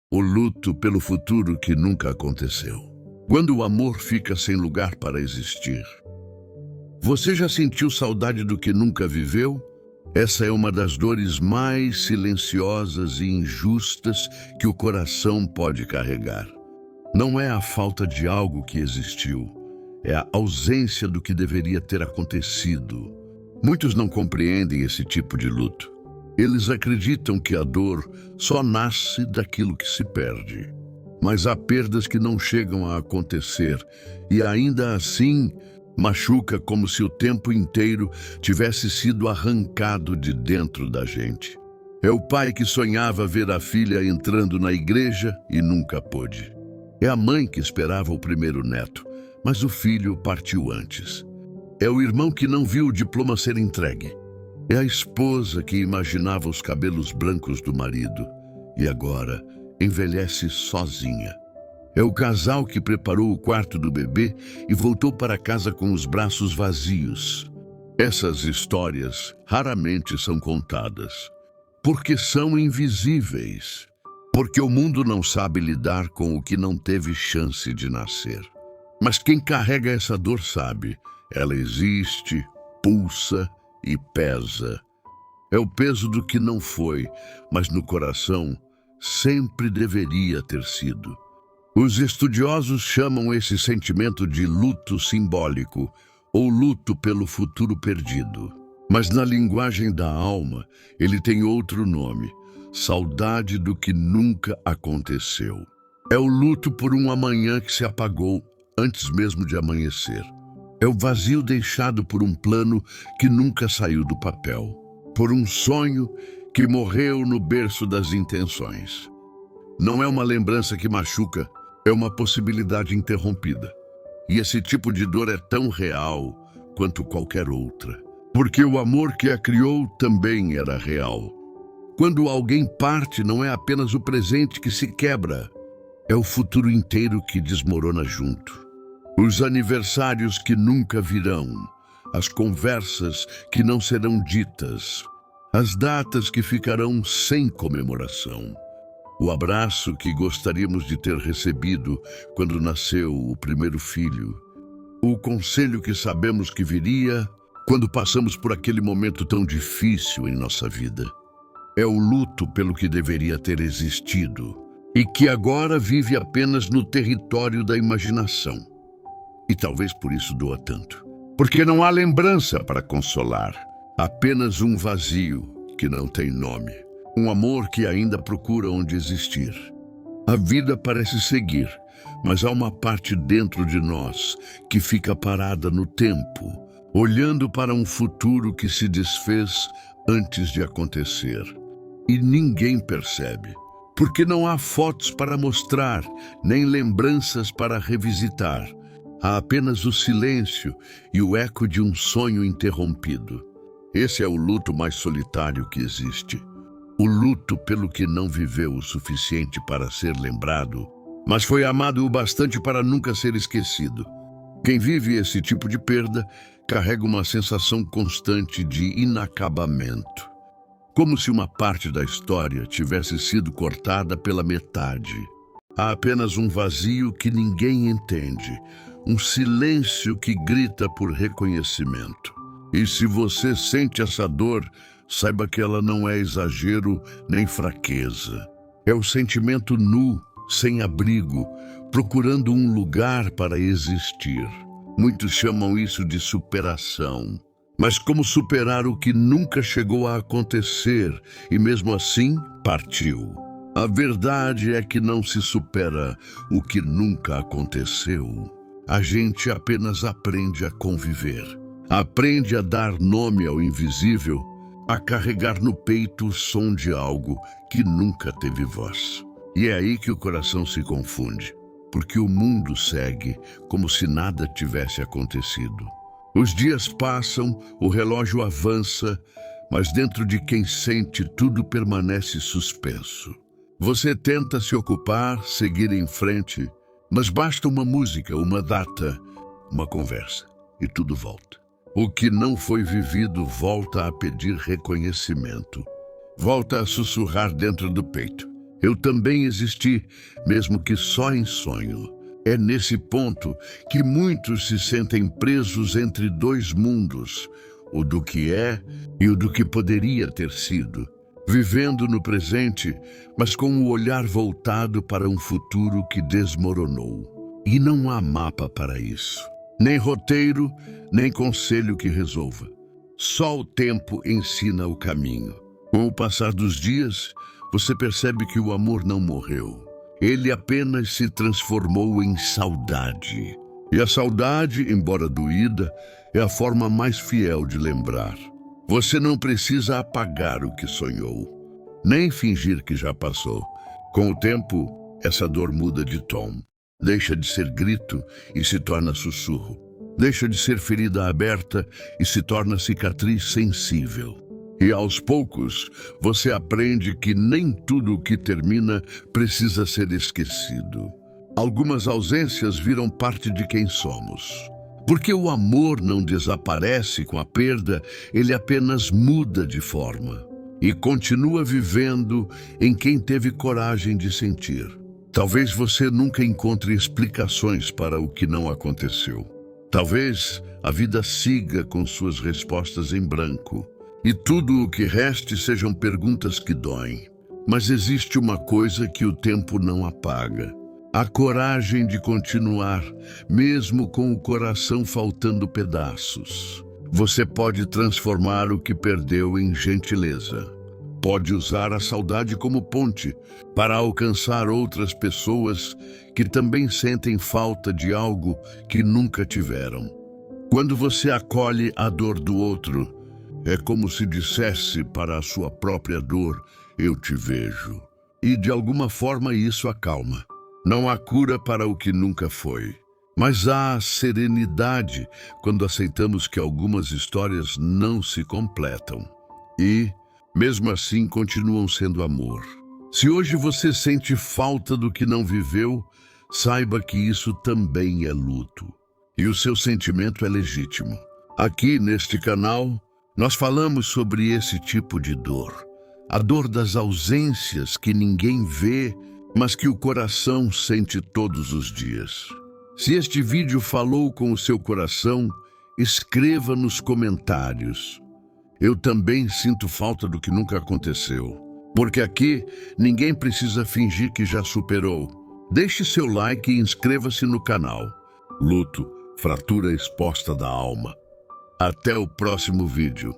O luto pelo futuro que nunca aconteceu. Quando o amor fica sem lugar para existir. Você já sentiu saudade do que nunca viveu? Essa é uma das dores mais silenciosas e injustas que o coração pode carregar. Não é a falta de algo que existiu, é a ausência do que deveria ter acontecido. Muitos não compreendem esse tipo de luto. Eles acreditam que a dor só nasce daquilo que se perde. Mas há perdas que não chegam a acontecer e ainda assim machuca como se o tempo inteiro tivesse sido arrancado de dentro da gente. É o pai que sonhava ver a filha entrando na igreja e nunca pôde. É a mãe que esperava o primeiro neto, mas o filho partiu antes. É o irmão que não viu o diploma ser entregue. É a esposa que imaginava os cabelos brancos do marido e agora envelhece sozinha. É o casal que preparou o quarto do bebê e voltou para casa com os braços vazios. Essas histórias raramente são contadas, porque são invisíveis, porque o mundo não sabe lidar com o que não teve chance de nascer. Mas quem carrega essa dor sabe, ela existe, pulsa e pesa. É o peso do que não foi, mas no coração sempre deveria ter sido. Os estudiosos chamam esse sentimento de luto simbólico ou luto pelo futuro perdido. Mas na linguagem da alma, ele tem outro nome: saudade do que nunca aconteceu. É o luto por um amanhã que se apagou antes mesmo de amanhecer. É o vazio deixado por um plano que nunca saiu do papel, por um sonho que morreu no berço das intenções. Não é uma lembrança que machuca, é uma possibilidade interrompida. E esse tipo de dor é tão real quanto qualquer outra, porque o amor que a criou também era real. Quando alguém parte, não é apenas o presente que se quebra, é o futuro inteiro que desmorona junto. Os aniversários que nunca virão, as conversas que não serão ditas, as datas que ficarão sem comemoração, o abraço que gostaríamos de ter recebido quando nasceu o primeiro filho, o conselho que sabemos que viria quando passamos por aquele momento tão difícil em nossa vida. É o luto pelo que deveria ter existido e que agora vive apenas no território da imaginação. E talvez por isso doa tanto. Porque não há lembrança para consolar. Apenas um vazio que não tem nome. Um amor que ainda procura onde existir. A vida parece seguir, mas há uma parte dentro de nós que fica parada no tempo, olhando para um futuro que se desfez antes de acontecer. E ninguém percebe. Porque não há fotos para mostrar, nem lembranças para revisitar. Há apenas o silêncio e o eco de um sonho interrompido. Esse é o luto mais solitário que existe. O luto pelo que não viveu o suficiente para ser lembrado, mas foi amado o bastante para nunca ser esquecido. Quem vive esse tipo de perda carrega uma sensação constante de inacabamento. Como se uma parte da história tivesse sido cortada pela metade. Há apenas um vazio que ninguém entende. Um silêncio que grita por reconhecimento. E se você sente essa dor, saiba que ela não é exagero nem fraqueza. É o sentimento nu, sem abrigo, procurando um lugar para existir. Muitos chamam isso de superação. Mas como superar o que nunca chegou a acontecer e mesmo assim partiu? A verdade é que não se supera o que nunca aconteceu. A gente apenas aprende a conviver. Aprende a dar nome ao invisível, a carregar no peito o som de algo que nunca teve voz. E é aí que o coração se confunde, porque o mundo segue como se nada tivesse acontecido. Os dias passam, o relógio avança, mas dentro de quem sente tudo permanece suspenso. Você tenta se ocupar, seguir em frente, mas basta uma música, uma data, uma conversa, e tudo volta. O que não foi vivido volta a pedir reconhecimento. Volta a sussurrar dentro do peito. Eu também existi, mesmo que só em sonho. É nesse ponto que muitos se sentem presos entre dois mundos, o do que é e o do que poderia ter sido, vivendo no presente, mas com o olhar voltado para um futuro que desmoronou. E não há mapa para isso, nem roteiro, nem conselho que resolva. Só o tempo ensina o caminho. Com o passar dos dias, você percebe que o amor não morreu. Ele apenas se transformou em saudade. E a saudade, embora doída, é a forma mais fiel de lembrar. Você não precisa apagar o que sonhou, nem fingir que já passou. Com o tempo, essa dor muda de tom. Deixa de ser grito e se torna sussurro. Deixa de ser ferida aberta e se torna cicatriz sensível. E aos poucos, você aprende que nem tudo o que termina precisa ser esquecido. Algumas ausências viram parte de quem somos. Porque o amor não desaparece com a perda, ele apenas muda de forma. E continua vivendo em quem teve coragem de sentir. Talvez você nunca encontre explicações para o que não aconteceu. Talvez a vida siga com suas respostas em branco. E tudo o que reste sejam perguntas que doem. Mas existe uma coisa que o tempo não apaga: a coragem de continuar, mesmo com o coração faltando pedaços. Você pode transformar o que perdeu em gentileza. Pode usar a saudade como ponte para alcançar outras pessoas que também sentem falta de algo que nunca tiveram. Quando você acolhe a dor do outro, é como se dissesse para a sua própria dor: eu te vejo. E de alguma forma isso acalma. Não há cura para o que nunca foi, mas há serenidade quando aceitamos que algumas histórias não se completam. E, mesmo assim, continuam sendo amor. Se hoje você sente falta do que não viveu, saiba que isso também é luto. E o seu sentimento é legítimo. Aqui, neste canal, nós falamos sobre esse tipo de dor. A dor das ausências que ninguém vê, mas que o coração sente todos os dias. Se este vídeo falou com o seu coração, escreva nos comentários: eu também sinto falta do que nunca aconteceu. Porque aqui, ninguém precisa fingir que já superou. Deixe seu like e inscreva-se no canal. Luto, fratura exposta da alma. Até o próximo vídeo.